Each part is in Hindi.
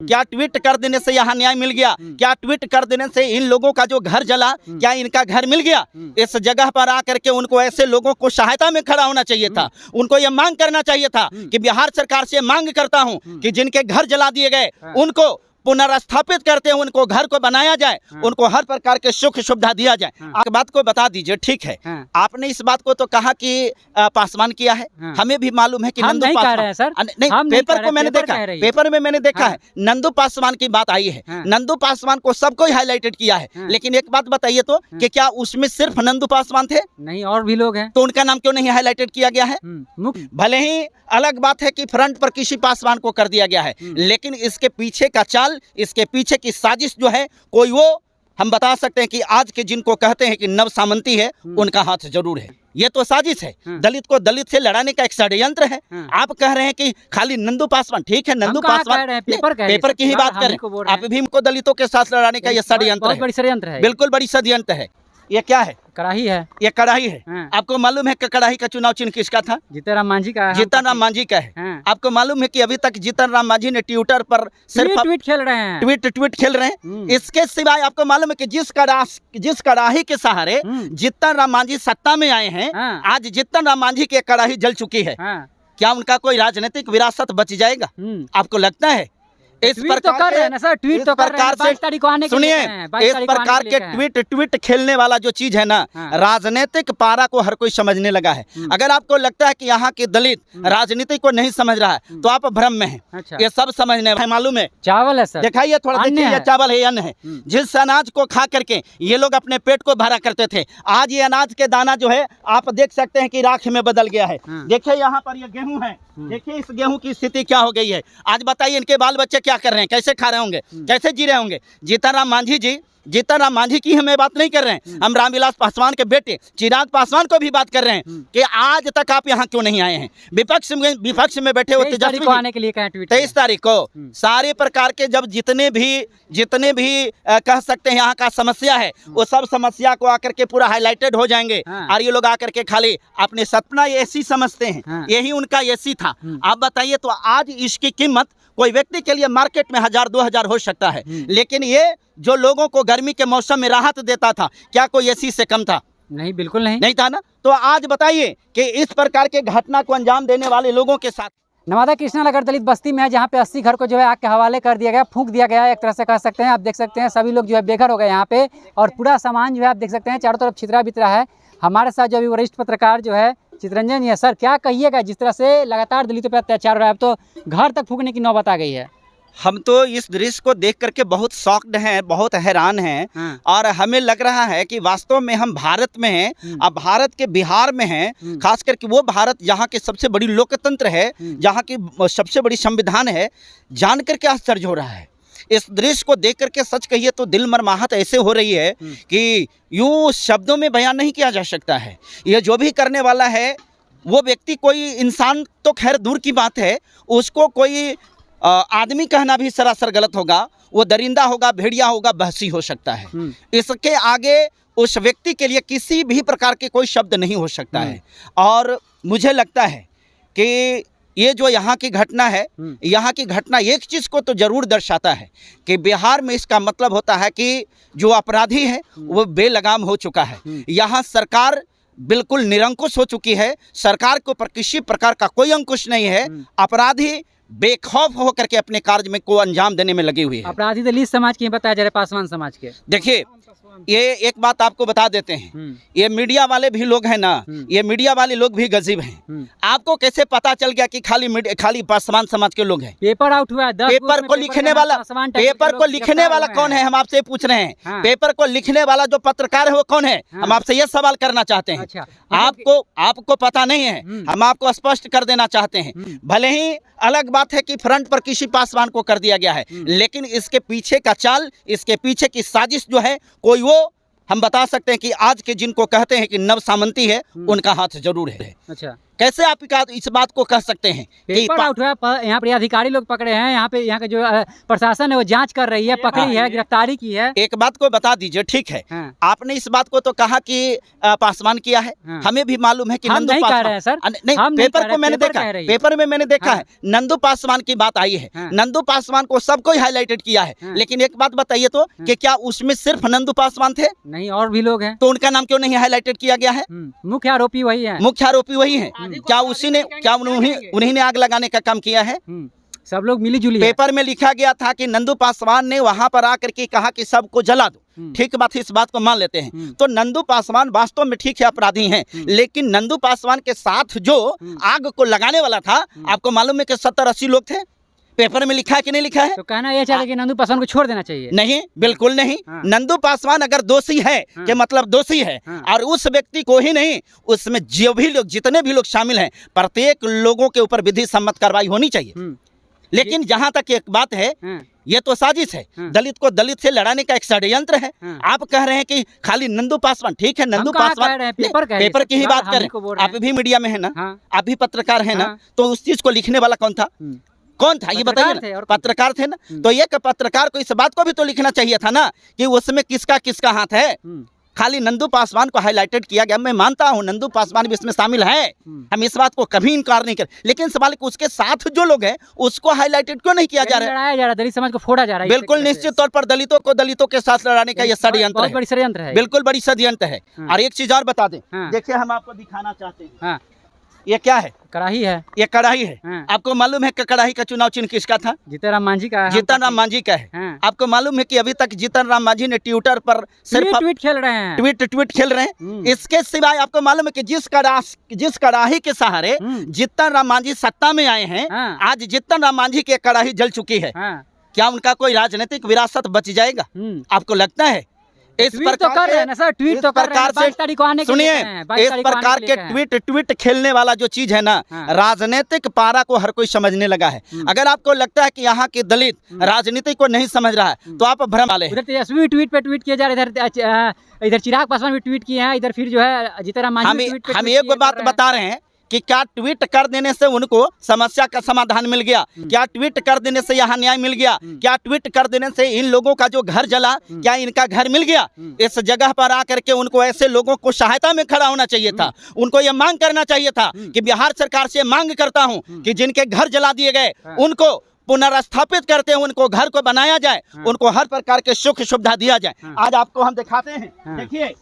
क्या ट्वीट कर देने से यहाँ न्याय मिल गया? क्या ट्वीट कर देने से इन लोगों का जो घर जला, क्या इनका घर मिल गया? इस जगह पर आकर के उनको ऐसे लोगों को सहायता में खड़ा होना चाहिए था। उनको ये मांग करना चाहिए था कि बिहार सरकार से मांग करता हूं कि जिनके घर जला दिए गए उनको पुनर्स्थापित करते हैं, उनको घर को बनाया जाए, उनको हर प्रकार के सुख सुविधा दिया जाए। आप बात को बता दीजिए, ठीक है। आपने इस बात को तो कहा कि पासवान किया है, हमें भी मालूम है कि नंदू पासवान, नहीं पेपर को मैंने देखा, पेपर में मैंने देखा है नंदू पासवान की बात आई है। नंदू पासवान को सबको हाईलाइटेड किया है, लेकिन एक बात बताइए तो कि क्या उसमें सिर्फ नंदू पासवान थे? नहीं, और भी लोग हैं, तो उनका नाम क्यों नहीं हाईलाइटेड किया गया है? भले ही अलग बात है कि फ्रंट पर किसी पासवान को कर दिया गया है, लेकिन इसके पीछे का चाल, इसके पीछे की साजिश जो है, कोई वो हम बता सकते हैं कि आज के जिनको कहते हैं कि नव सामंती है, उनका हाथ जरूर है। ये तो साजिश है, दलित को दलित से लड़ाने का एक षड्यंत्र है। आप कह रहे हैं कि खाली नंदू पासवान, ठीक है, नंदू पासवान पेपर की ही बात करें, आप भी को दलितों के साथ लड़ाने का यह षड्यंत्र है, बिल्कुल बड़ी षड्यंत्र है। ये क्या है? कड़ाही है, ये कड़ाही है। आपको मालूम है कि कड़ाही का चुनाव चिन्ह किसका था? जीतन राम मांझी का है। जीतन राम मांझी का है। आपको मालूम है कि अभी तक जीतन राम मांझी ने ट्विटर पर सिर्फ ट्वीट खेल रहे हैं, ट्वीट खेल रहे हैं। इसके सिवाय आपको मालूम है कि जिस कड़ाही के सहारे जीतन राम मांझी सत्ता में आए हैं, आज जीतन राम मांझी की कड़ाही जल चुकी है। क्या उनका कोई राजनीतिक विरासत बच जाएगा? आपको लगता है? इस प्रकार तो कर रहे हैं ना सर, ट्वीट तो कर रहे हैं, 22 तारीख को आने के लिए सुनिए, इस प्रकार के ट्वीट खेलने वाला जो चीज है ना, राजनीतिक पारा को हर कोई समझने लगा है। अगर आपको लगता है कि यहाँ के दलित राजनीति को नहीं समझ रहा है तो आप भ्रम में हैं। अच्छा। ये सब समझने है, मालूम है। चावल है सर, दिखाइए थोड़ा, देखिए ये चावल है, अन्न है। जिस अनाज को खा करके ये लोग अपने पेट को भरा करते थे, आज ये अनाज के दाना जो है आप देख सकते हैं कि राख में बदल गया है। देखिए यहाँ पर ये गेहूं है, देखिए इस गेहूं की स्थिति क्या हो गई है। आज बताइए इनके बाल बच्चे क्या कर रहे हैं, कैसे खा रहे होंगे, कैसे जी रहे होंगे? जीतन राम मांझी जी, जीतन राम मांझी की हमें बात नहीं कर रहे हैं, हम रामविलास पासवान के बेटे चिराग पासवान को भी बात कर रहे हैं कि आज तक आप यहाँ क्यों नहीं आए हैं? विपक्ष में बैठे हो तेजस्वी को आने के लिए 23 तारीख को सारे प्रकार के जब जितने भी कह सकते हैं यहाँ का समस्या है, वो सब समस्या को आकर के पूरा हाईलाइटेड हो जाएंगे। और ये लोग आकर के खाली अपने सपना एसी समझते हैं, यही उनका एसी था। आप बताइए तो आज इसकी कीमत कोई व्यक्ति के लिए मार्केट में 1000-2000 हो सकता है, लेकिन ये जो लोगों को गर्मी के मौसम में राहत देता था, क्या कोई एसी से कम था? नहीं, बिल्कुल नहीं था ना। तो आज बताइए कि इस प्रकार के घटना को अंजाम देने वाले लोगों के साथ नवादा कृष्णानगर दलित बस्ती में है, जहाँ पे 80 घर को जो है आग के हवाले कर दिया गया, फूंक दिया गया, एक तरह से कह सकते हैं। आप देख सकते हैं सभी लोग जो है बेघर हो गए यहाँ पे, और पूरा सामान जो है आप देख सकते हैं चारों तरफ छितरा बितरा है। हमारे साथ जो अभी वरिष्ठ पत्रकार जो है चितरंजन जी है। सर, क्या कहिएगा, जिस तरह से लगातार दलितों पर अत्याचार हो रहा है, अब तो घर तक फूंकने की नौबत आ गई है? हम तो इस दृश्य को देख करके बहुत शॉक्ड हैं, बहुत हैरान हैं, और हमें लग रहा है कि वास्तव में हम भारत में हैं, अब भारत के बिहार में हैं, खास करके वो भारत जहाँ की सबसे बड़ी लोकतंत्र है, जहाँ की सबसे बड़ी संविधान है। जान करके आश्चर्य हो रहा है। इस दृश्य को देख करके सच कहिए तो दिल मरमाहत ऐसे हो रही है कि यूं शब्दों में बयान नहीं किया जा सकता है। ये जो भी करने वाला है वो व्यक्ति, कोई इंसान तो खैर दूर की बात है, उसको कोई आदमी कहना भी सरासर गलत होगा। वो दरिंदा होगा, भेड़िया होगा, बहसी हो सकता है। इसके आगे उस व्यक्ति के लिए किसी भी प्रकार के कोई शब्द नहीं हो सकता है। और मुझे लगता है कि ये जो यहाँ की घटना है, यहाँ की घटना एक चीज़ को तो जरूर दर्शाता है कि बिहार में इसका मतलब होता है कि जो अपराधी है वो बेलगाम हो चुका है। यहाँ सरकार बिल्कुल निरंकुश हो चुकी है, सरकार के ऊपर किसी प्रकार का कोई अंकुश नहीं है। अपराधी बेखौफ होकर के अपने कार्य में को अंजाम देने में लगी हुई है। अपराधी दलित समाज के बताया जा रहा है, पासवान समाज के। देखिए, ये एक बात आपको बता देते हैं, ये मीडिया वाले भी लोग हैं ना, ये मीडिया वाले लोग भी गजीब हैं। आपको कैसे पता चल गया कि खाली पासवान समाज के लोग हैं? पेपर आउट हुआ है, पेपर को लिखने वाला कौन है, हम आपसे पूछ रहे हैं। पेपर को लिखने वाला जो पत्रकार है वो कौन है, हम आपसे ये सवाल करना चाहते हैं। आपको पता नहीं है, हम आपको स्पष्ट कर देना चाहते हैं। भले ही अलग बात है कि फ्रंट पर किसी पासवान को कर दिया गया है, लेकिन इसके पीछे का चाल, इसके पीछे की साजिश जो है, कोई वो हम बता सकते हैं कि आज के जिनको कहते हैं कि नव सामंती है, उनका हाथ जरूर है। अच्छा, कैसे आप इस बात को कह सकते हैं कि पेपर आउट हुआ, यहाँ पर अधिकारी लोग पकड़े हैं, यहाँ के जो प्रशासन है वो जांच कर रही है, पकड़ी है, गिरफ्तारी की है। एक बात को बता दीजिए, ठीक है, हाँ। आपने इस बात को तो कहा कि पासवान किया है, हाँ। हमें भी मालूम है कि हम नंदू नहीं कह पासवान, रहे हैं सर, नहीं, हम नहीं पेपर कह को रहे, मैंने पेपर देखा कह है, रही है। पेपर में मैंने देखा हाँ। है नंदू पासवान की बात आई है। हाँ। नंदू पासवान को सबको हाईलाइटेड किया है, हाँ। लेकिन एक बात बताइए तो कि क्या उसमें सिर्फ नंदू पासवान थे? नहीं, और भी लोग हैं। तो उनका नाम क्यों नहीं हाईलाइटेड किया गया है? मुख्य आरोपी वही है। मुख्य आरोपी वही है। क्या उसी ने, क्या उन्हीं ने आग लगाने का काम किया है? सब लोग मिली जुली। पेपर में लिखा गया था कि नंदू पासवान ने वहां पर आकर के कहा कि सबको जला दो, ठीक बात है, इस बात को मान लेते हैं। तो नंदू पासवान वास्तव में ठीक है अपराधी हैं, लेकिन नंदू पासवान के साथ जो आग को लगाने वाला था, आपको मालूम है कि 70-80 लोग थे। पेपर में लिखा है कि नहीं लिखा है? तो कहना यह चाहते कि नंदू पासवान को छोड़ देना चाहिए? नहीं, बिल्कुल नहीं। हाँ। नंदू पासवान अगर दोषी है कि मतलब दोषी है, और उस व्यक्ति को ही नहीं, उसमें जो भी लोग, जितने भी लोग शामिल हैं, प्रत्येक लोगों के ऊपर विधि सम्मत कार्रवाई होनी चाहिए। लेकिन जहां तक एक बात है, ये तो साजिश है, दलित को दलित से लड़ाने का एक षड्यंत्र है। आप कह रहे हैं कि खाली नंदू पासवान, ठीक है, नंदू पासवान, पेपर की ही बात करें, आप भी मीडिया में है ना, आप भी पत्रकार है ना, तो उस चीज को लिखने वाला कौन था? कौन था ये बताइए ना? पत्रकार थे ना। तो एक पत्रकार को इस बात को भी तो लिखना चाहिए था ना कि उसमें किसका किसका हाथ है। खाली नंदू पासवान को हाईलाइटेड किया गया, मैं मानता हूं नंदू पासवान भी इसमें शामिल है, हम इस बात को कभी इनकार नहीं कर, लेकिन सवाल कि उसके साथ जो लोग हैं उसको हाईलाइटेड क्यों नहीं किया जा रहा है? लड़ाया जा रहा है, दलित समाज को फोड़ा जा रहा है। बिल्कुल निश्चित तौर पर दलितों को दलितों के साथ लड़ाने का यह षड्यंत्र है, बड़ी षड्यंत्र है, बिल्कुल बड़ी षड्यंत्र है। और एक चीज और बता दें, देखिए हम आपको दिखाना चाहते हैं, ये क्या है? कढ़ाई है। ये कढ़ाई है। आपको मालूम है कि कढ़ाई का चुनाव चिन्ह किसका था? जीतन राम मांझी का। जीतन राम मांझी का है। आपको मालूम है कि अभी तक जीतन राम मांझी ने ट्विटर पर सिर्फ ट्वीट खेल रहे हैं, ट्वीट खेल रहे हैं। इसके सिवाय आपको मालूम है कि जिस कड़ाही के सहारे जीतन राम मांझी सत्ता में आए हैं, आज जीतन राम मांझी की कड़ाही जल चुकी है। क्या उनका कोई राजनीतिक विरासत बच जाएगा? आपको लगता है? इस प्रकार तो कर रहे हैं ना सर, ट्वीट तो कर रहे हैं, 22 तारीख को आने के लिए सुनिए, इस प्रकार के ट्वीट खेलने वाला जो चीज है ना, राजनीतिक पारा को हर कोई समझने लगा है। अगर आपको लगता है कि यहाँ के दलित राजनीति को नहीं समझ रहा है तो आप भ्रम वाले हैं। उधर तेजस्वी ट्वीट पे ट्वीट किए जा रहे, इधर चिराग पासवान भी ट्वीट किए हैं, इधर फिर जो है जीतन राम मांझी हम एक बात बता रहे हैं कि क्या ट्वीट कर देने से उनको समस्या का समाधान मिल गया? क्या ट्वीट कर देने से यहाँ न्याय मिल गया? क्या ट्वीट कर देने से इन लोगों का जो घर जला, क्या इनका घर मिल गया? इस जगह पर आकर के उनको ऐसे लोगों को सहायता में खड़ा होना चाहिए था। उनको ये मांग करना चाहिए था कि बिहार सरकार से मांग करता हूँ कि जिनके घर जला दिए गए उनको पुनर्स्थापित करते हैं, उनको घर को बनाया जाए, उनको हर प्रकार के सुख सुविधा दिया जाए। आज आपको हम दिखाते हैं, देखिए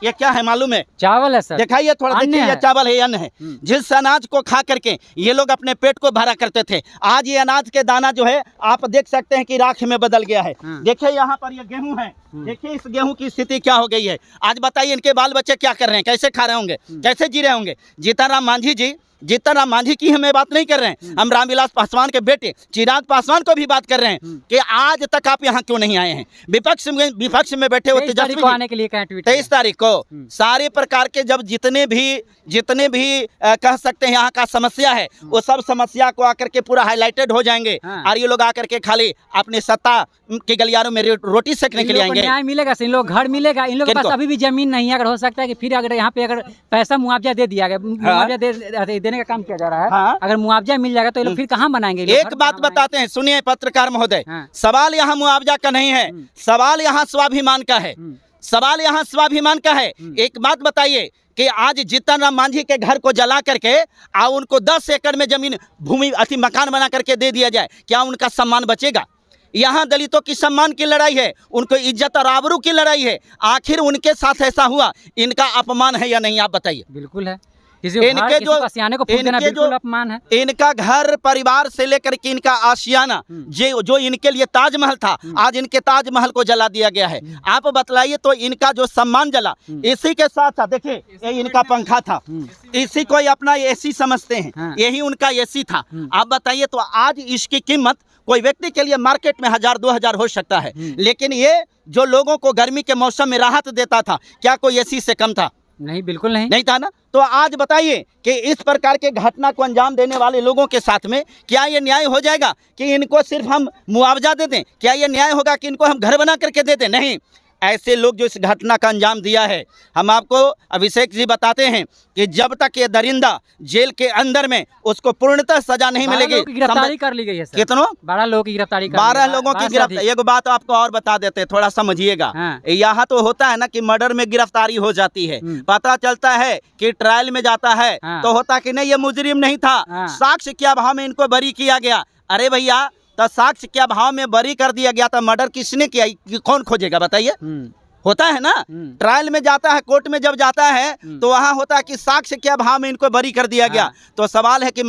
ये क्या है मालूम है? चावल है सर, दिखाइए थोड़ा, देखिए ये चावल है, अन्न है। जिस अनाज को खा करके ये लोग अपने पेट को भरा करते थे, आज ये अनाज के दाना जो है आप देख सकते हैं कि राख में बदल गया है। देखिए यहाँ पर ये गेहूं है, देखिए इस गेहूं की स्थिति क्या हो गई है। आज बताइए इनके बाल बच्चे क्या कर रहे हैं, कैसे खा रहे होंगे, कैसे जी रहे होंगे? जीतन राम मांझी जी, जीतन राम मांझी की हमें बात नहीं कर रहे हैं, हम रामविलास पासवान के बेटे चिराग पासवान को भी बात कर रहे हैं कि आज तक आप यहाँ क्यों नहीं आए हैं? विपक्ष में बैठे हो तेजस्वी को आने के लिए 23 तारीख को सारे प्रकार के जब जितने भी कह सकते हैं यहाँ का समस्या है, वो सब समस्या को आकर के पूरा हाईलाइटेड हो जाएंगे। और ये लोग आकर के खाली अपनी सत्ता के गलियारों में रोटी सेकने के लिए आएंगे। न्याय मिलेगा, इन लोग घर मिलेगा, इन लोगों के पास अभी भी जमीन नहीं है। अगर हो सकता है कि फिर अगर यहाँ पे अगर पैसा मुआवजा दे दिया गया, मुआवजा देने का काम किया जा रहा है, अगर मुआवजा मिल जाएगा तो ये लोग फिर कहाँ बनाएंगे? एक बात बताते हैं, सुनिए पत्रकार महोदय, सवाल यहाँ मुआवजा का नहीं है, सवाल यहाँ स्वाभिमान का है, सवाल यहाँ स्वाभिमान का है। एक बात बताइए कि आज जीतन राम मांझी के घर को जला करके उनको 10 एकड़ में जमीन भूमि मकान बना करके दे दिया जाए, क्या उनका सम्मान बचेगा? यहाँ दलितों की सम्मान की लड़ाई है, उनको इज्जत और आबरू की लड़ाई है। आखिर उनके साथ ऐसा हुआ, इनका अपमान है या नहीं, आप बताइए। बिल्कुल है, इनके जो अपमान है। इनका घर परिवार से लेकर के इनका आशियाना जो इनके लिए ताजमहल था, आज इनके ताजमहल को जला दिया गया है। आप बतलाइए तो इनका जो सम्मान जला, इसी के साथ साथ देखिए ये इनका पंखा था, इसी को अपना एसी समझते हैं, यही उनका एसी था। आप बताइए तो आज इसकी कीमत कोई व्यक्ति के लिए मार्केट में 1000-2000 हो सकता है, लेकिन ये जो लोगों को गर्मी के मौसम में राहत देता था, क्या कोई एसी से कम था? नहीं, बिल्कुल नहीं था ना। तो आज बताइए कि इस प्रकार के घटना को अंजाम देने वाले लोगों के साथ में क्या ये न्याय हो जाएगा कि इनको सिर्फ हम मुआवजा दे दें? क्या ये न्याय होगा कि इनको हम घर बना करके दे दें? नहीं, ऐसे लोग जो इस घटना का अंजाम दिया है, हम आपको अभिषेक जी बताते हैं कि जब तक ये दरिंदा जेल के अंदर में उसको पूर्णतः सजा नहीं मिलेगी। गिरफ्तारी कर ली गई है सर। कितनों 12 लोगों की गिरफ्तारी 12 लोगों की गिरफ्तारी। एक बात आपको और बता देते हैं, थोड़ा समझिएगा। यहाँ तो होता है ना कि मर्डर में गिरफ्तारी हो जाती है, पता चलता है कि ट्रायल में जाता है तो होता कि नहीं ये मुजरिम नहीं था, साक्ष्य के अभाव में इनको बरी किया गया। अरे भैया, तो साक्ष्य के अभाव में बरी कर दिया गया, तो मर्डर किसने किया, कौन खोजेगा बताइए। होता है ना, ट्रायल में जाता है, कोर्ट में जब जाता है तो वहां होता है कि साक्ष्य के अभाव में इनको बरी कर दिया गया। तो सवाल है कि